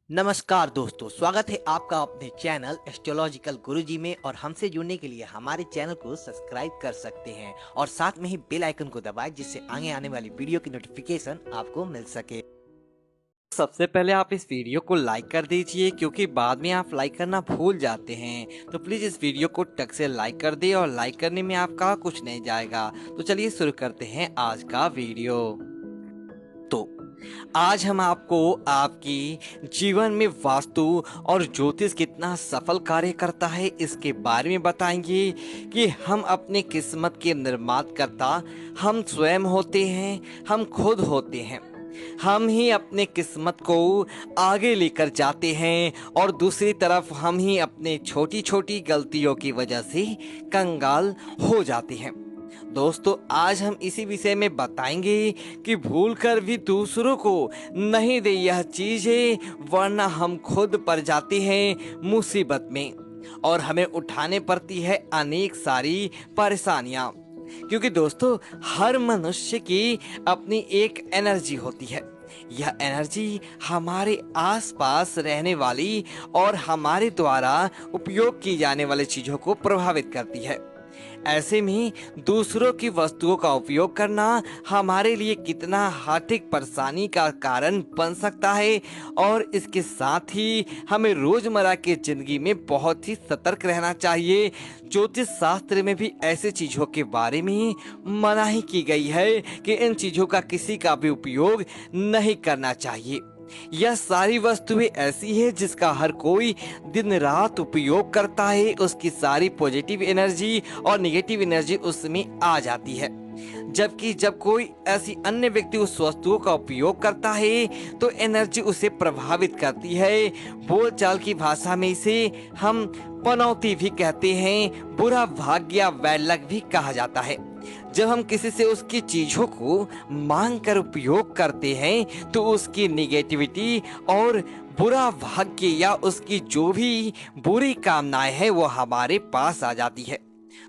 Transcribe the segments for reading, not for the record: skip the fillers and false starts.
नमस्कार दोस्तों, स्वागत है आपका अपने चैनल एस्ट्रोलॉजिकल गुरुजी में। और हमसे जुड़ने के लिए हमारे चैनल को सब्सक्राइब कर सकते हैं और साथ में ही बेल आइकन को दबाएं, जिससे आगे आने वाली वीडियो की नोटिफिकेशन आपको मिल सके। सबसे पहले आप इस वीडियो को लाइक कर दीजिए, क्योंकि बाद में आप लाइक करना भूल जाते हैं। तो प्लीज इस वीडियो को टक से लाइक कर दे, और लाइक करने में आपका कुछ नहीं जाएगा। तो चलिए शुरू करते हैं आज का वीडियो। तो आज हम आपको आपकी जीवन में वास्तु और ज्योतिष कितना सफल कार्य करता है इसके बारे में बताएंगे कि हम अपने किस्मत के निर्माणकर्ता हम स्वयं होते हैं, हम खुद होते हैं। हम ही अपने किस्मत को आगे लेकर जाते हैं और दूसरी तरफ हम ही अपने छोटी छोटी गलतियों की वजह से कंगाल हो जाते हैं। दोस्तों, आज हम इसी विषय में बताएंगे कि भूलकर भी दूसरों को नहीं दे यह चीजें, वरना हम खुद पड़ जाते हैं मुसीबत में और हमें उठाने पड़ती है अनेक सारी परेशानियां। क्योंकि दोस्तों, हर मनुष्य की अपनी एक एनर्जी होती है। यह एनर्जी हमारे आसपास रहने वाली और हमारे द्वारा उपयोग की जाने वाली चीजों को प्रभावित करती है। ऐसे में दूसरों की वस्तुओं का उपयोग करना हमारे लिए कितना आर्थिक परेशानी का कारण बन सकता है, और इसके साथ ही हमें रोजमर्रा की जिंदगी में बहुत ही सतर्क रहना चाहिए। ज्योतिष शास्त्र में भी ऐसे चीजों के बारे में मनाही की गई है कि इन चीजों का किसी का भी उपयोग नहीं करना चाहिए। यह सारी वस्तुएं ऐसी है जिसका हर कोई दिन रात उपयोग करता है, उसकी सारी पॉजिटिव एनर्जी और नेगेटिव एनर्जी उसमें आ जाती है। जबकि जब कोई ऐसी अन्य व्यक्ति उस वस्तुओं का उपयोग करता है तो एनर्जी उसे प्रभावित करती है। बोलचाल की भाषा में इसे हम पनौती भी कहते हैं, बुरा भाग्य या बैड लक भी कहा जाता है। जब हम किसी से उसकी चीजों को मांग कर उपयोग करते हैं तो उसकी निगेटिविटी और बुरा भाग्य या उसकी जो भी बुरी कामनाएं हैं वो हमारे पास आ जाती है।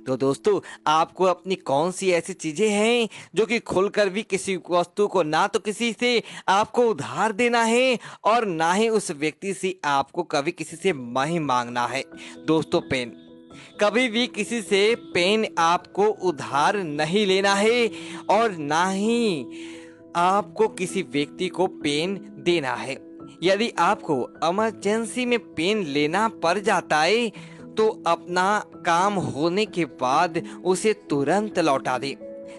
तो दोस्तों, आपको अपनी कौन सी ऐसी चीजें हैं जो कि खुलकर भी किसी वस्तु को ना तो किसी से आपको उधार देना है और ना ही उस व्यक्ति से आपको कभी किसी से नहीं मांगना है। दोस्तों, पेन कभी भी किसी से पेन आपको उधार नहीं लेना है और ना ही आपको किसी व्यक्ति को पेन देना है। यदि आपको इमरजेंसी में पेन लेना पड़ जाता है तो अपना काम होने के बाद उसे तुरंत लौटा दें।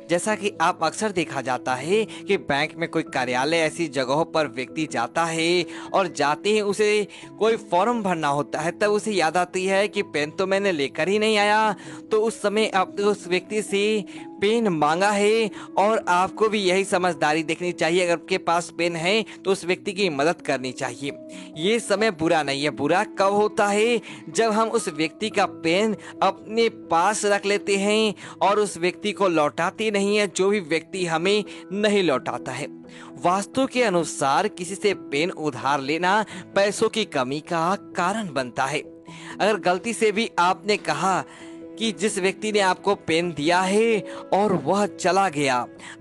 जैसा कि आप अक्सर देखा जाता है कि बैंक में कोई कार्यालय ऐसी जगहों पर व्यक्ति जाता है और जाते ही उसे कोई फॉर्म भरना होता है, तब उसे याद आती है कि पेन तो मैंने लेकर ही नहीं आया। तो उस समय आप उस व्यक्ति से पेन मांगा है, और आपको भी यही समझदारी देखनी चाहिए। अगर आपके पास पेन है तो उस व्यक्ति की मदद करनी चाहिए। ये समय बुरा नहीं है। बुरा कब होता है? जब हम उस व्यक्ति का पेन अपने पास रख लेते हैं और उस व्यक्ति को लौटाते नहीं है, जो भी व्यक्ति हमें नहीं लौटाता है। वास्तु के अनुसार किसी से पेन उधार लेना पैसों की कमी का कारण बनता है। अगर गलती से भी आपने कहा कि जिस व्यक्ति ने आपको पेन दिया है और वह चला गया,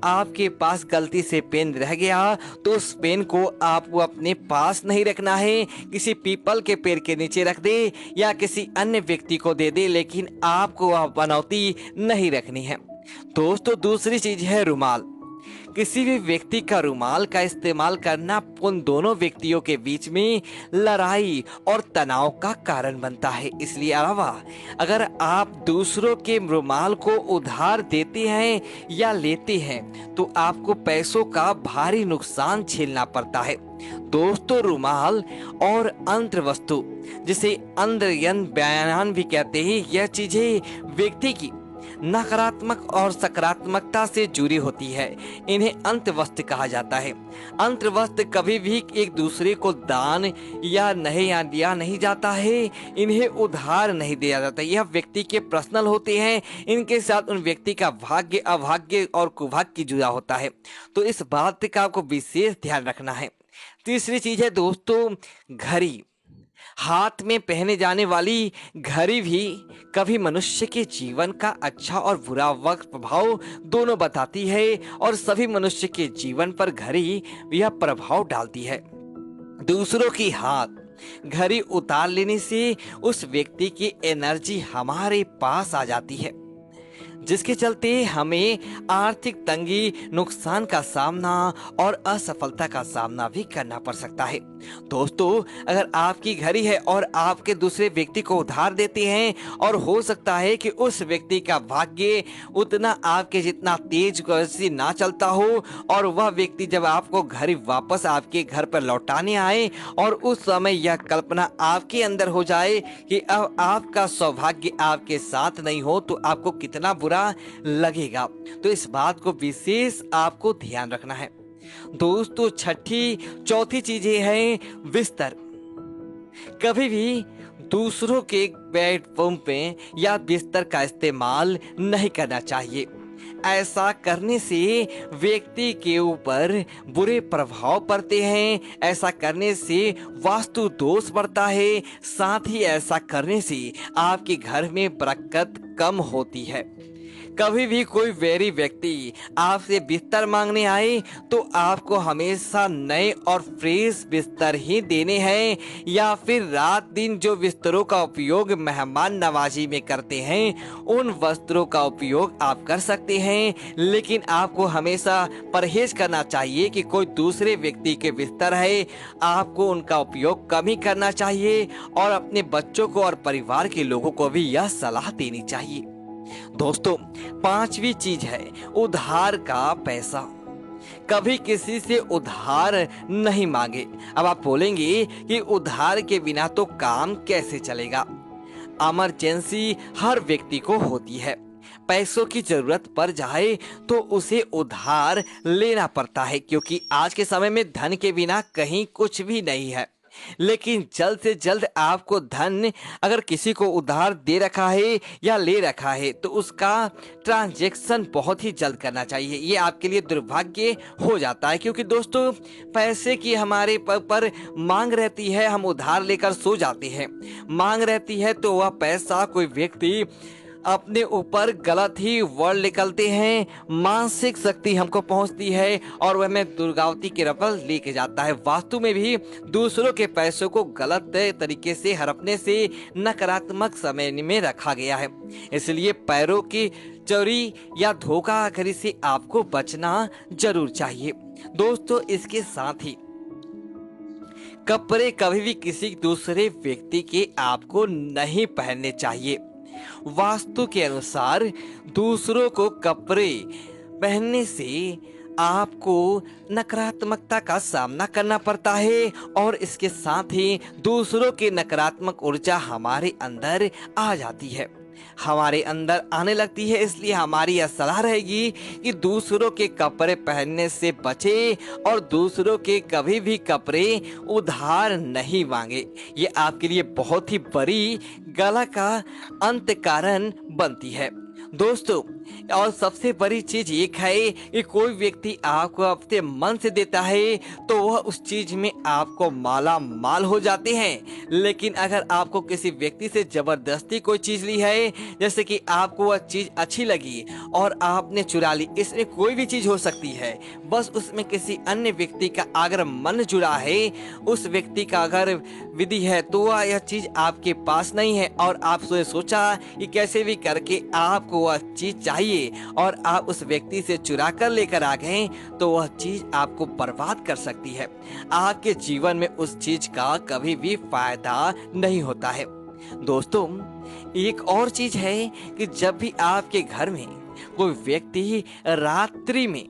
आपके पास गलती से पेन रह गया, तो उस पेन को आपको अपने पास नहीं रखना है। किसी पीपल के पेड़ के नीचे रख दे या किसी अन्य व्यक्ति को दे दे, लेकिन आपको वह बनौती नहीं रखनी है। दोस्तों, दूसरी चीज है रुमाल। किसी भी व्यक्ति का रुमाल का इस्तेमाल करना उन दोनों व्यक्तियों के बीच में लड़ाई और तनाव का कारण बनता है। इसलिए अलावा अगर आप दूसरों के रुमाल को उधार देते हैं या लेते हैं तो आपको पैसों का भारी नुकसान झेलना पड़ता है। दोस्तों, रुमाल और अंतर वस्तु, जिसे अंतर्यन बयान भी कहते हैं, यह चीजें व्यक्ति की नकारात्मक और सकारात्मकता से जुड़ी होती है। इन्हें अंतवस्त्र कहा जाता है। अंतवस्त्र कभी भी एक दूसरे को दान या नहीं दिया नहीं जाता है। इन्हें उधार नहीं दिया जाता। यह व्यक्ति के पर्सनल होते हैं। इनके साथ उन व्यक्ति का भाग्य, अभाग्य और कुभाग्य जुड़ा होता है। तो इस बात का आपको विशेष ध्यान रखना है। तीसरी चीज है दोस्तों, घड़ी। हाथ में पहने जाने वाली घड़ी भी कभी मनुष्य के जीवन का अच्छा और बुरा वक्त प्रभाव दोनों बताती है, और सभी मनुष्य के जीवन पर घड़ी यह प्रभाव डालती है। दूसरों की हाथ घड़ी उतार लेने से उस व्यक्ति की एनर्जी हमारे पास आ जाती है, जिसके चलते हमें आर्थिक तंगी, नुकसान का सामना और असफलता का सामना भी करना पड़ सकता है। दोस्तों, अगर आपकी घड़ी है और आपके दूसरे व्यक्ति को उधार देते हैं और हो सकता है कि उस व्यक्ति का भाग्य उतना आपके जितना तेज गति ना चलता हो और वह व्यक्ति जब आपको घड़ी वापस आपके घर पर लौटाने आए और उस समय यह कल्पना आपके अंदर हो जाए कि अब आपका सौभाग्य आपके साथ नहीं हो तो आपको कितना बुरा लगेगा। तो इस बात को विशेष आपको ध्यान रखना है। दोस्तों, चौथी चीजें हैं बिस्तर। कभी भी दूसरों के बेडरूम पे या बिस्तर का इस्तेमाल नहीं करना चाहिए। ऐसा करने से व्यक्ति के ऊपर बुरे प्रभाव पड़ते हैं। ऐसा करने से वास्तु दोष बढ़ता है। साथ ही ऐसा करने से आपके घर में बरकत कम होती है। कभी भी कोई वैरी व्यक्ति आपसे बिस्तर मांगने आए तो आपको हमेशा नए और फ्रेश बिस्तर ही देने हैं, या फिर रात दिन जो बिस्तरों का उपयोग मेहमान नवाजी में करते हैं उन वस्त्रों का उपयोग आप कर सकते हैं। लेकिन आपको हमेशा परहेज करना चाहिए कि कोई दूसरे व्यक्ति के बिस्तर है, आपको उनका उपयोग कम ही करना चाहिए और अपने बच्चों को और परिवार के लोगों को भी यह सलाह देनी चाहिए। दोस्तों, पांचवी चीज है उधार का पैसा। कभी किसी से उधार नहीं मांगे। अब आप बोलेंगे कि उधार के बिना तो काम कैसे चलेगा। इमरजेंसी हर व्यक्ति को होती है। पैसों की जरूरत पड़ जाए तो उसे उधार लेना पड़ता है, क्योंकि आज के समय में धन के बिना कहीं कुछ भी नहीं है। लेकिन जल्द से जल्द आपको धन अगर किसी को उधार दे रखा है या ले रखा है तो उसका ट्रांजैक्शन बहुत ही जल्द करना चाहिए। ये आपके लिए दुर्भाग्य हो जाता है, क्योंकि दोस्तों पैसे की हमारे पर मांग रहती है। हम उधार लेकर सो जाते हैं। मांग रहती है तो वह पैसा कोई व्यक्ति अपने ऊपर गलत ही वर्ड निकलते हैं। मानसिक शक्ति हमको पहुंचती है और वह हमें दुर्गावती के रफल लेके जाता है। वास्तु में भी दूसरों के पैसों को गलत तरीके से हड़पने से नकारात्मक समय में रखा गया है। इसलिए पैरों की चोरी या धोखाधड़ी से आपको बचना जरूर चाहिए। दोस्तों, इसके साथ ही कपड़े कभी भी किसी दूसरे व्यक्ति के आपको नहीं पहनने चाहिए। वास्तु के अनुसार दूसरों को कपड़े पहनने से आपको नकारात्मकता का सामना करना पड़ता है और इसके साथ ही दूसरों की नकारात्मक ऊर्जा हमारे अंदर आ जाती है, हमारे अंदर आने लगती है। इसलिए हमारी यह सलाह रहेगी कि दूसरों के कपड़े पहनने से बचे और दूसरों के कभी भी कपड़े उधार नहीं मांगे। ये आपके लिए बहुत ही बड़ी गला का अंत कारण बनती है। दोस्तों, और सबसे बड़ी चीज एक है कि कोई व्यक्ति आपको अपने मन से देता है तो वह उस चीज में आपको माला माल हो जाते हैं। लेकिन अगर आपको किसी व्यक्ति से जबरदस्ती कोई चीज ली है, जैसे कि आपको वह चीज अच्छी लगी और आपने चुरा ली, इसमें कोई भी चीज हो सकती है, बस उसमें किसी अन्य व्यक्ति का अगर मन जुड़ा है, उस व्यक्ति का अगर विधि है तो वह यह चीज आपके पास नहीं है और आप सोचा कि कैसे भी करके आपको वह चीज चाहिए और आप उस व्यक्ति से चुरा कर लेकर आ गए, तो वह चीज आपको बर्बाद कर सकती है। आपके जीवन में उस चीज का कभी भी फायदा नहीं होता है। दोस्तों, एक और चीज है कि जब भी आपके घर में कोई व्यक्ति रात्रि में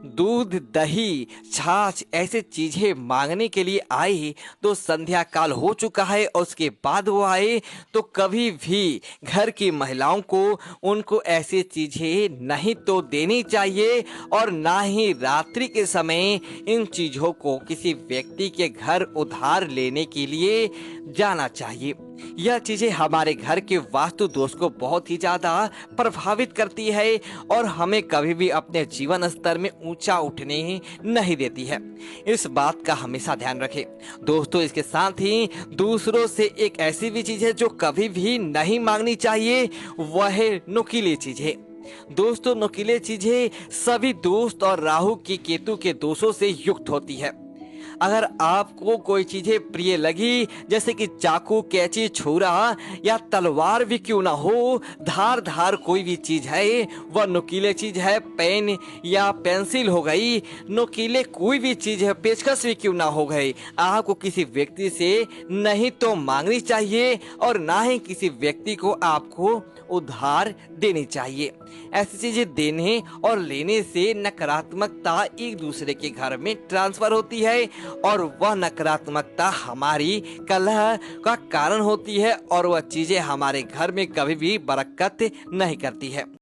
दूध, दही, छाछ ऐसे चीजें मांगने के लिए आए तो संध्या काल हो चुका है और उसके बाद वो आए तो कभी भी घर की महिलाओं को उनको ऐसी चीजें नहीं तो देनी चाहिए और ना ही रात्रि के समय इन चीजों को किसी व्यक्ति के घर उधार लेने के लिए जाना चाहिए। यह चीजें हमारे घर के वास्तु दोष को बहुत ही ज्यादा प्रभावित करती है और हमें कभी भी अपने जीवन स्तर में ऊंचा उठने ही नहीं देती है। इस बात का हमेशा ध्यान रखें। दोस्तों, इसके साथ ही दूसरों से एक ऐसी भी चीज है जो कभी भी नहीं मांगनी चाहिए, वह है नुकीली चीजें। दोस्तों, नुकीले चीजें सभी दोस्त और राहु की केतु के दोषों से युक्त होती है। अगर आपको कोई चीजें प्रिय लगी, जैसे कि चाकू, कैंची, छुरा या तलवार भी क्यों ना हो, धार कोई भी चीज है, वह नुकीले चीज है, पेन या पेंसिल हो गई, नुकीले कोई भी चीज है, पेचकस भी क्यों ना हो गई, आपको किसी व्यक्ति से नहीं तो मांगनी चाहिए और ना ही किसी व्यक्ति को आपको उधार देनी चाहिए। ऐसी चीजें देने और लेने से नकारात्मकता एक दूसरे के घर में ट्रांसफर होती है और वह नकारात्मकता हमारी कलह का कारण होती है और वह चीजें हमारे घर में कभी भी बरकत नहीं करती है।